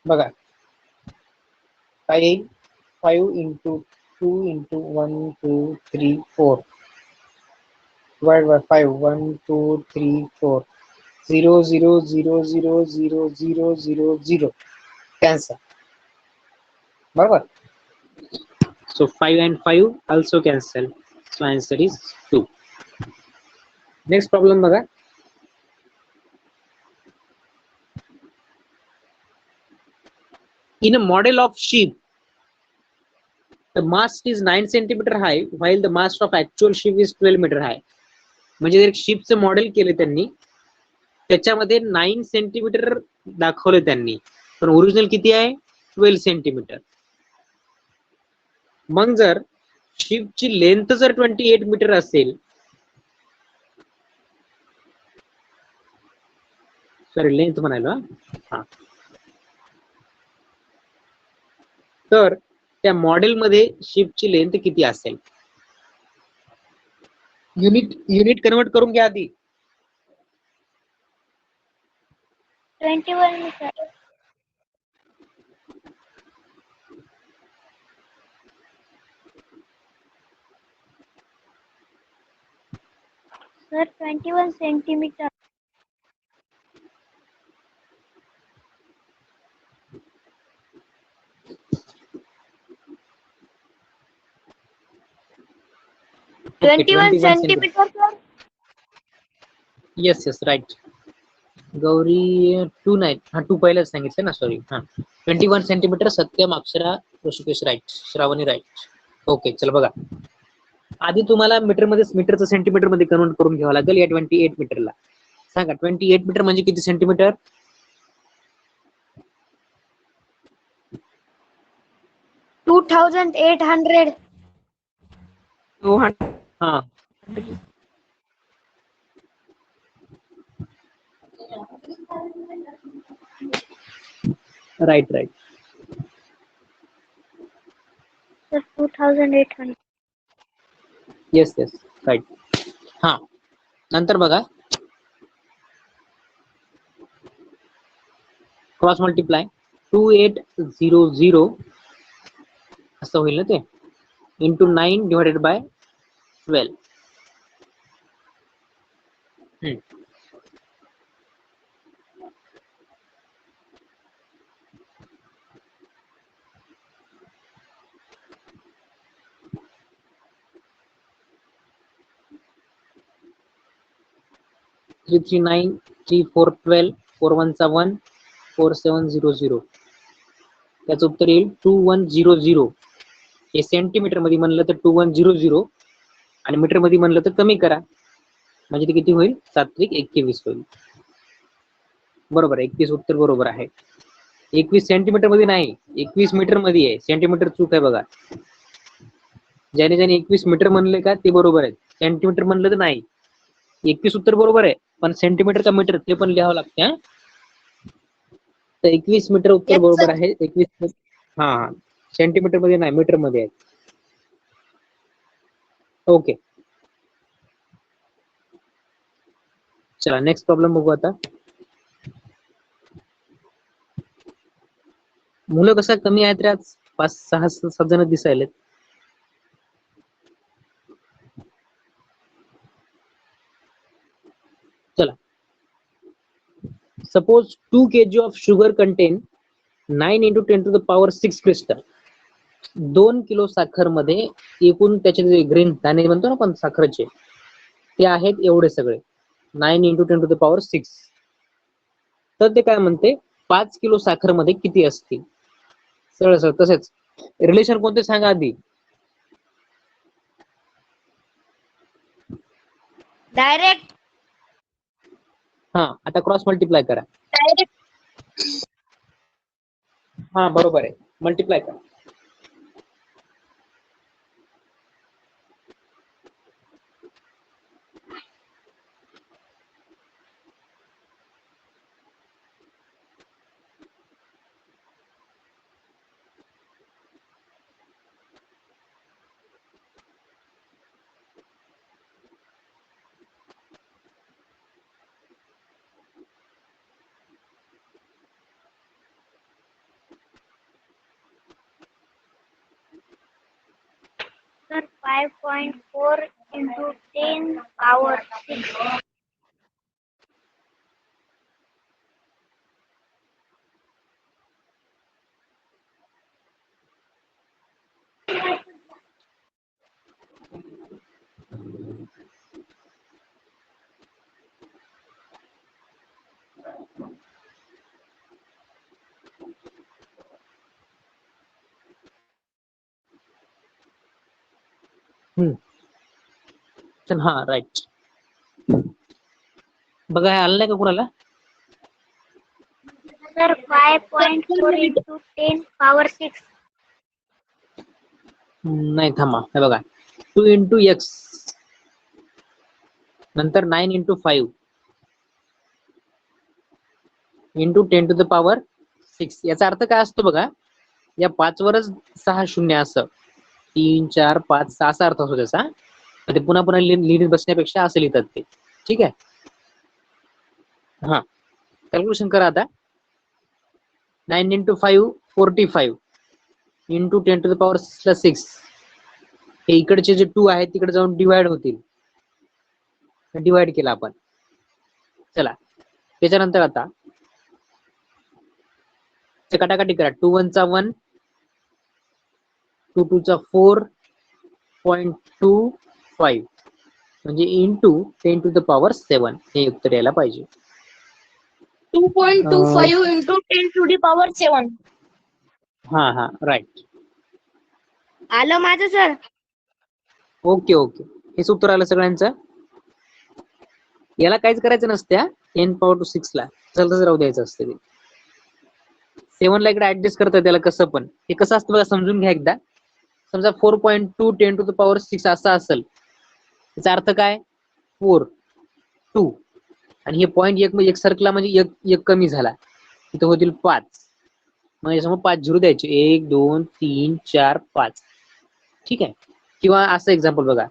बघा काय येईल, 5 into 2 into 1 2 3 4 divided by 5, 1 2 3 4, 0 0 0 0 0 0 0 0 cancel. बरोबर. So 5 and 5 also cancel. So answer is 2. Next problem बघा. In a model of sheep, the mast is 9 centimeter high while the mast of actual sheep is 12 meter high. म्हणजे एक sheepचं model केले त्यांनी, त्याच्यामध्ये 9 centimetre दाखवले त्यांनी, पण ओरिजिनल किती आहे, 12 सेंटीमीटर. मग जर शिपची लेंथ जर 28 मीटर असेल, सॉरी लेंथ म्हणायला, हा, तर त्या मॉडेल मध्ये शिपची लेंथ किती असेल? युनिट कन्वर्ट करून घ्या आधी. 21 meter. Sir, 21 centimeter. Okay, 21 21 centimeter. centimeter, sir. Yes yes right. Gauri 2 नाही, हा 2 पहिलेच सांगितलं ना, सॉरी. हा 21 सेंटीमीटर. सत्यम, अक्षरा, ऋषिकेश राईट, श्रावणी राईट. ओके चल बघा, आधी तुम्हाला मीटरचं सेंटीमीटर मध्ये कन्वर्ट करून घ्यावं लागेल या 28 मीटरला. सांगा 28 मीटर म्हणजे किती सेंटीमीटर? 2800. 200. हा right right. Sir, 2800. Yes yes right. हा नंतर बघा, क्रॉस मल्टिप्लाय 2800 असं होईल ना ते, इंटू 9 डिवायडेड बाय 12. 339 3412 41 4700. त्याचं उत्तर येईल 2100. हे सेंटीमीटर मध्ये म्हणलं तर 2100 आणि मीटर मध्ये म्हणलं तर कमी करा, म्हणजे ते किती होईल? 7-21 होईल. बरोबर आहे, 21 उत्तर बरोबर आहे. 21 सेंटीमीटर मध्ये नाही, 21 मीटर मध्ये आहे. सेंटीमीटर चूक आहे बघा. ज्याने ज्याने 21 मीटर म्हणले का ते बरोबर आहे, सेंटीमीटर म्हणलं तर नाही. 21 उत्तर बरोबर आहे, पण सेंटीमीटर का मीटर ते पण लिहावं लागते. हा तर 21 मीटर उत्तर Yes, बरोबर sir. आहे. 21. हा हा सेंटीमीटर मध्ये नाही, मीटर मध्ये आहे. ओके चला नेक्स्ट प्रॉब्लेम बघू आता. मुलं कसं कमी आहेत रे आज, 5-6-7 जण दिसायलेत. चला, suppose 2 kg of sugar contain 9 into 10 to the power 6 crystal. 2 kilo साखर मध्ये एकूण त्याचे जे ग्रेन दाणे म्हणतो ना आपण साखरेचे, ते आहेत एवढे सगळे 9 into 10 to the power 6. तर ते काय म्हणते, 5 किलो साखर मध्ये किती असतील? सरळ सरळ तसेच रिलेशन कोणते सांगा आधी. Direct. हा आता क्रॉस मल्टिप्लाय करा. Direct. हा बरोबर आहे, मल्टिप्लाय करा. Sir, 5.4 into 10 power 6. चल हा राईट. बघा हे आलं नाही का कुणाला? Sir, 5.4 into 10 power 6. नाही थांबा, हे बघा 2 into x नंतर 9 into 5 into 10 to the power 6. याचा अर्थ काय असतो बघा, या 5 वरच 6 शून्य असं 3 4 5 6 असा अर्थ असतो त्याचा. ते पुन्हा पुन्हा लिहित बसण्यापेक्षा असं लिहितात ते. ठीक आहे, हा कॅल्क्युलेशन करा आता. 9 into 5 45 into 10 to the power 6. हे इकडचे जे 2 आहेत तिकडे जाऊन डिवाइड होतील. डिवाइड केला आपण. चला त्याच्यानंतर आता काटाकाटी करा. 2 1 चा 1, 2 2 चा 4.25 म्हणजे इंटू 10 to the power 7 हे उत्तर यायला पाहिजे. 2.25 into 10 to the power 7. हा राईट. आलं माझं सर. ओके ओके, हे सूत्र आलं सगळ्यांचं. याला काहीच करायचं नसत्या. 10 power to 6 ला चलतच राहू द्यायचं असतं ते. 7 ला इकडे ऍडजस्ट करता त्याला कसं पण. हे कसं असतं बघा, समजून घ्या एकदा. समजा 4.2 10 to the power 6 असं असेल, त्याचा अर्थ काय? 4 2 आणि हे पॉईंट एक सरकला म्हणजे एक कमी झाला, इथं होतील 5. म्हणजे समोर 5 झिरो द्यायचे, 1 2 3 4 5. ठीक आहे. किंवा असं एक्झाम्पल बघा,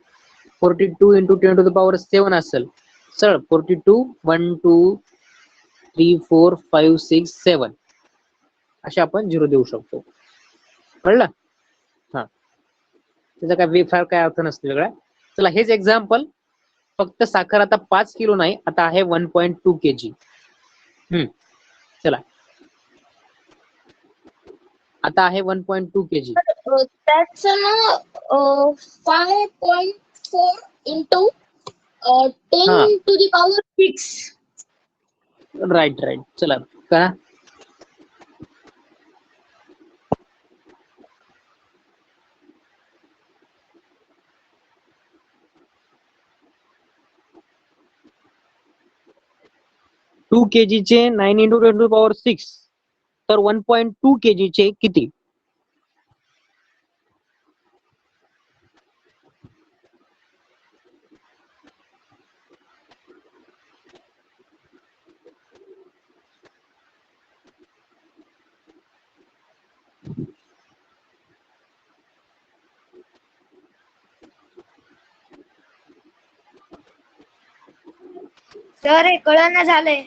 42 into 10 to the power 7 असेल, सर 42 1 2 3 4 5 6 7 असे आपण झिरो देऊ शकतो. कळलं? हा, त्याचा काय फार काय अर्थ नसतो वेगळा. चला हेच एक्झाम्पल, फक्त साखर आता 5 किलो नाही, आता आहे 1.2 kg. चला आता आहे 1.2 kg. That's 5.4 into 10 हा. to the power 6. Right right. चला करा. टू kg चे 9 into 10 to the power 6, तर 1.2 kg चे किती? सर हे कळना झालंय.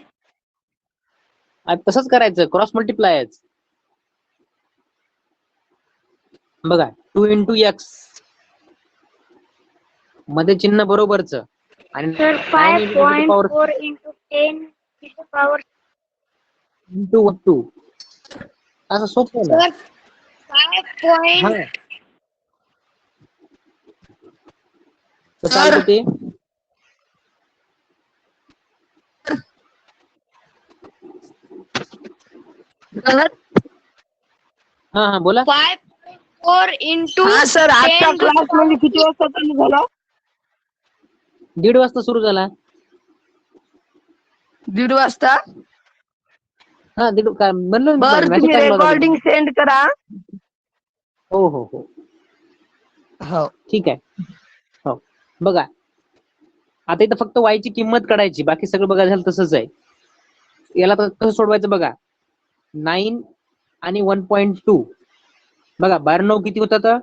तसंच करायचं, क्रॉस मल्टिप्लाय. बघा 2 into x मध्ये चिन्ह बरोबरच आणि Sir, 9 into 10 to the power 5.4 into 10 to the power into 2 असं सोपं आहे ना. सर 5. हा. कसं आलं ते? हा बोला. 5.4 into हा सर, आजचा 10 to the क्लास power म्हणजे किती वाजता चालू झाला? 1:30 वाजता सुरू झाला. 1:30 वाजता. हा 1:30 काय म्हणलं मी बर, तुम्हाला, मेसेज तुम्ही टाकला होता रेकॉर्डिंग तुम्ही. सेंड करा. हो हो हो हो. ठीक आहे. हो बघा, आता इथं फक्त y ची किंमत काढायची, बाकी सगळं बघा झालं तसंच आहे. याला कसं सोडवायचं बघा. 9 आणि 1.2 बघा, 12 9 किती होतात?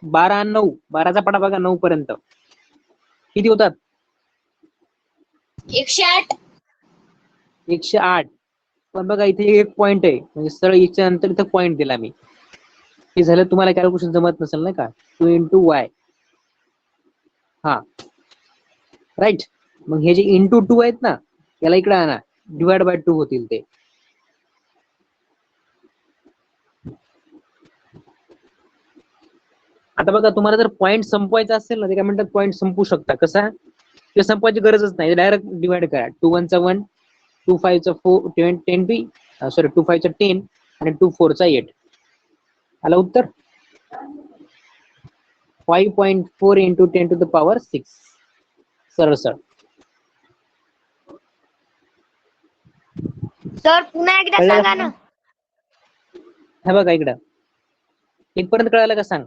12 आणि 9, 12चा पडा बघा 9 पर्यंत किती होतात? 108. 108. पण बघा इथे एक पॉइंट आहे, म्हणजे सरळ याच्या नंतर इथं पॉइंट दिला मी. हे झालं, तुम्हाला कॅल्क्युलेशन जमत नसेल नाही का. 2 into y. हा राईट. मग हे जे इंटू 2 आहेत ना, याला इकडे आणा, डिवाइड बाय 2 होतील ते. आता बघा, तुम्हाला जर पॉईंट संपवायचा असेल ना, ते काय म्हणतात, पॉईंट संपू शकता. कसा? ते संपवायची गरजच नाही, डायरेक्ट डिवाइड करा. 2 1 चा 1, 2 5 चा 4 10 बी सॉरी 2 5 चा 10 आणि 2 4 चा 8. आलं उत्तर? 5.4 into 10 to the power 6. सरळ सरळ. सर पुन्हा एकदा कळलं सांगा का? ना. हे बघा इकडं, इथपर्यंत कळालं का सांग?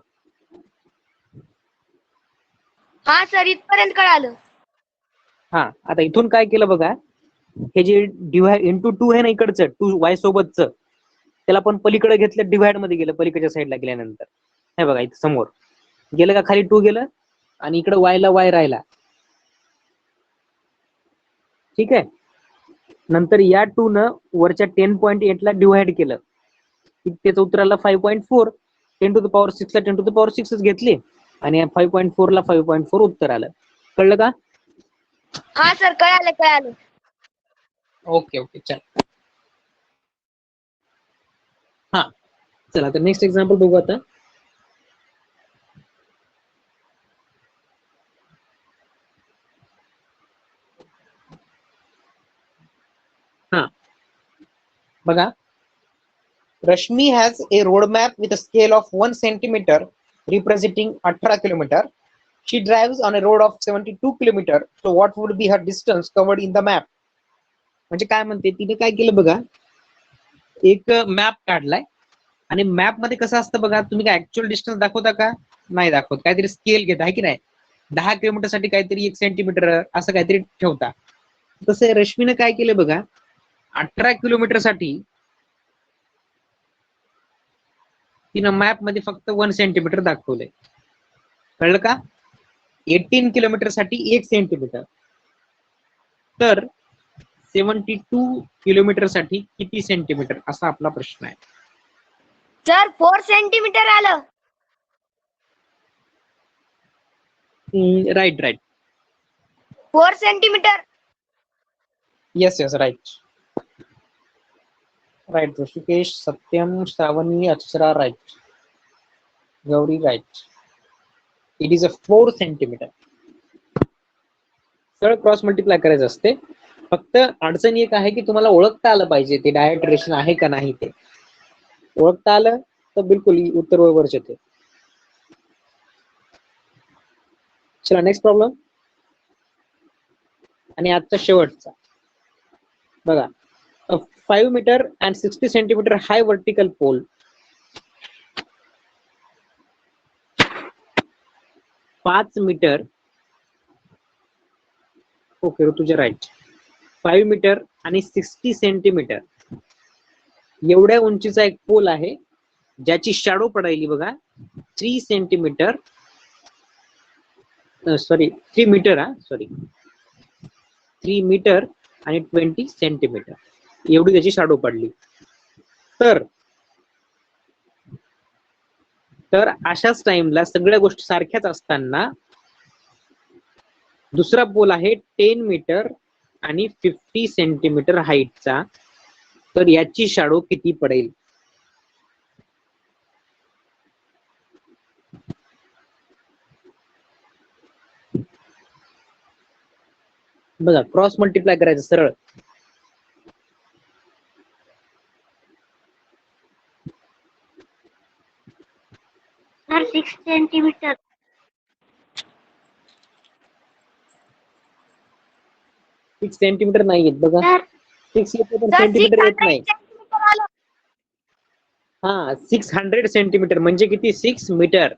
हा सर, इथपर्यंत कळालं. हा, आता इथून काय केलं बघा, हे जे डिवाइड इंटू 2 आहे ना इकडचं, 2 y सोबतच, त्याला पण पलीकडे घेतलं, डिवाइड मध्ये गेलं, पलीकडच्या साईडला गेल्यानंतर. हे बघा इथं समोर गेलं का, खाली 2 गेलं आणि इकडे y ला y राहिला. ठीक आहे. नंतर या 2 न वरच्या 10.8 ला डिवाइड केलं, त्याचं उत्तर आलं 5.4. 10 to the power 6 ला 10 to the power 6 घेतली आणि 5.4 ला 5.4 उत्तर आलं. कळलं का? हा सर कळालं. ओके ओके चल. हा चला तर नेक्स्ट एक्झाम्पल बघू आता. हा बघा, Rashmi has a road map with a scale of 1 centimeter representing 18 kilometer. She drives on a road of 72 kilometer. So what would be her distance covered in the map? म्हणजे काय म्हणते, तिने काय केलं बघा, एक मॅप काढलाय आणि मॅप मध्ये कसं असतं बघा, तुम्ही काय ऍक्च्युअल डिस्टन्स दाखवता का? नाही दाखवत, काहीतरी स्केल घेता आहे की नाही. 10 किलोमीटर साठी काहीतरी 1 सेंटीमीटर असं काहीतरी ठेवता. तसं रश्मीने काय केलं बघा, 18 किलोमीटर साठी तिनं मॅप मध्ये फक्त 1 सेंटीमीटर दाखवलंय. कळलं का? 18 किलोमीटर साठी 1 सेंटीमीटर. तर 72 किलोमीटर साठी किती सेंटीमीटर असा आपला प्रश्न आहे. सर 4 सेंटीमीटर आलं. Right right. 4 centimeter. Yes yes right right. Rishikesh, Satyam, Shravani, Akshara right, Gauri right. It is a 4 centimeter. सरळ क्रॉस मल्टिप्लाय करायचं असते. फक्त अडचण एक आहे की तुम्हाला ओळखता आलं पाहिजे ते डायरेक्ट रिलेशन आहे का नाही. ते ओळखता आलं तर बिलकुल उत्तर बरोबरच येते. चला नेक्स्ट प्रॉब्लेम आणि आजचा शेवटचा बघा. 5 meter and 60 centimeter high vertical pole पाच मीटर. ओके तुझे राईट. 5 मीटर आणि 60 सेंटीमीटर एवढ्या उंचीचा एक पोल आहे ज्याची शॅडो पडायली बघा 3 सेंटीमीटर, सॉरी 3 मीटर, 3 मीटर आणि 20 सेंटीमीटर एवढी त्याची शॅडो पडली. तर अशाच टाइमला सगळ्या गोष्टी सारख्याच असताना दुसरा पोल आहे 10 मीटर आणि 50 सेंटीमीटर हाईटचा. तर याची शॅडो किती पडेल? बघा क्रॉस मल्टिप्लाय करायचं सरळ. Sir, 6 centimeter. 6 सेंटीमीटर नाही येत बघा. Sir, 6 येते पण सर सेंटीमीटर येत 600 नाही. सेंटीमीटर आलं. हा 600 सेंटीमीटर म्हणजे किती? 6 मीटर.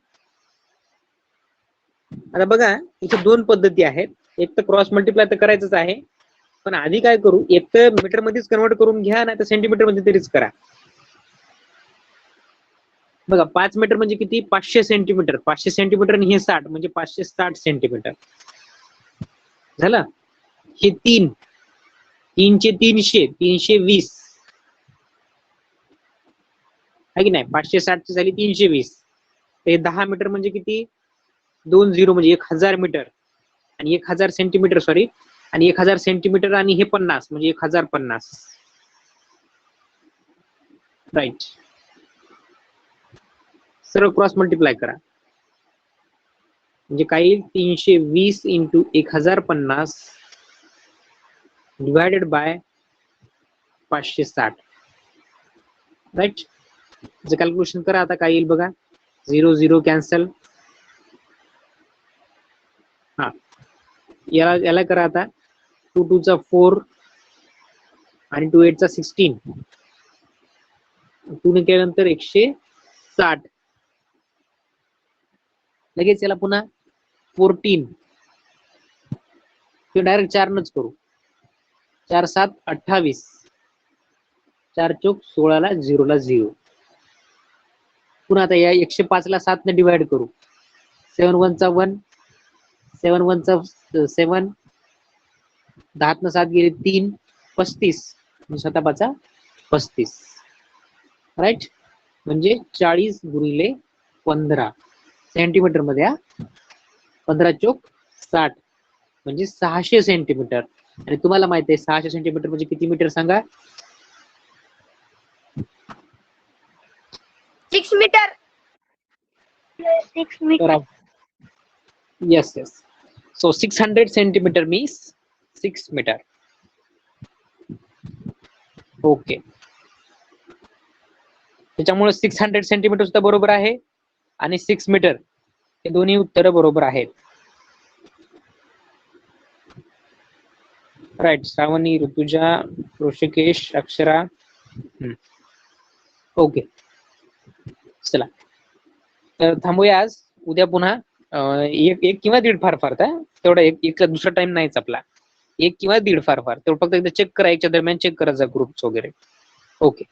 आता बघा इथे दोन पद्धती आहेत. एक तर क्रॉस मल्टिप्लाय तर करायचंच आहे, पण आधी काय करू, एक तर मीटर मध्येच कन्वर्ट करून घ्या नाही तर सेंटीमीटर मध्ये तरीच करा. बघा 5 मीटर म्हणजे किती? 500 सेंटीमीटर. 500 सेंटीमीटर आणि हे 60 म्हणजे 560 सेंटीमीटर झालं. हे 3 चे 300 320 आहे की नाही. 560 ची झाली 320. हे 10 मीटर म्हणजे किती? 20 म्हणजे 1000 मीटर आणि 1000 सेंटीमीटर, सॉरी, आणि 1000 सेंटीमीटर आणि हे 50 म्हणजे 1050. राईट. सर्व क्रॉस मल्टिप्लाय करा म्हणजे काय येईल? 320 into 1050 divided by 560. Right. Calculation करा आता. काय येईल बघा. 0 0 कॅन्सल. हा याला करा आता. 2 2 चा 4 आणि 2 8 चा 16. 2 ने केल्यानंतर 160. लगेच याला पुन्हा 14 किंवा डायरेक्ट 4 नच करू. 4 7 28, 4 चौक 16 ला 0 ला 0. पुन्हा आता या 105 ला 7 ने डिवाइड करू. 7 1 चा 1, 7 1 चा 7, 10 न 7 गेले 3, 35 7 5 35. राईट. म्हणजे 40 गुणिले 15 सेंटीमीटर मध्ये. 15 चौक 60 म्हणजे 600 सेंटीमीटर. आणि तुम्हाला माहिती आहे 600 सेंटीमीटर म्हणजे किती मीटर सांगा? 6 metre. 6 meter. Yes, yes. So 600 centimeter means 6 meter. Okay. त्याच्यामुळे 600 सेंटीमीटर सुद्धा बरोबर आहे आणि 6 मीटर हे दोन्ही उत्तर बरोबर आहेत. राईट. श्रावणी, ऋतुजा, ऋषिकेश, अक्षरा. ओके, चला तर थांबूया आज. उद्या पुन्हा एक किंवा दीड फार फार तेवढा एक दुसरा टाइम नाहीच आपला. 1 किंवा दीड फार फार तेवढं फक्त एकदा चेक करायच्या दरम्यान चेक करायचा ग्रुप्स वगैरे. ओके,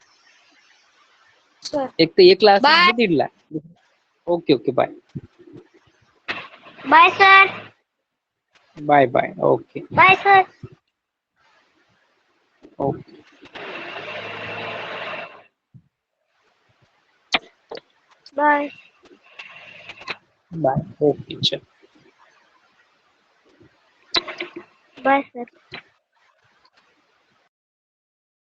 सर एक तर 1 ला Bye. असेल 1:30 ला. Okay okay, bye Bye, sir. Bye bye. Okay Bye, sir. Okay. Bye. Bye. Okay, चल. Bye, sir.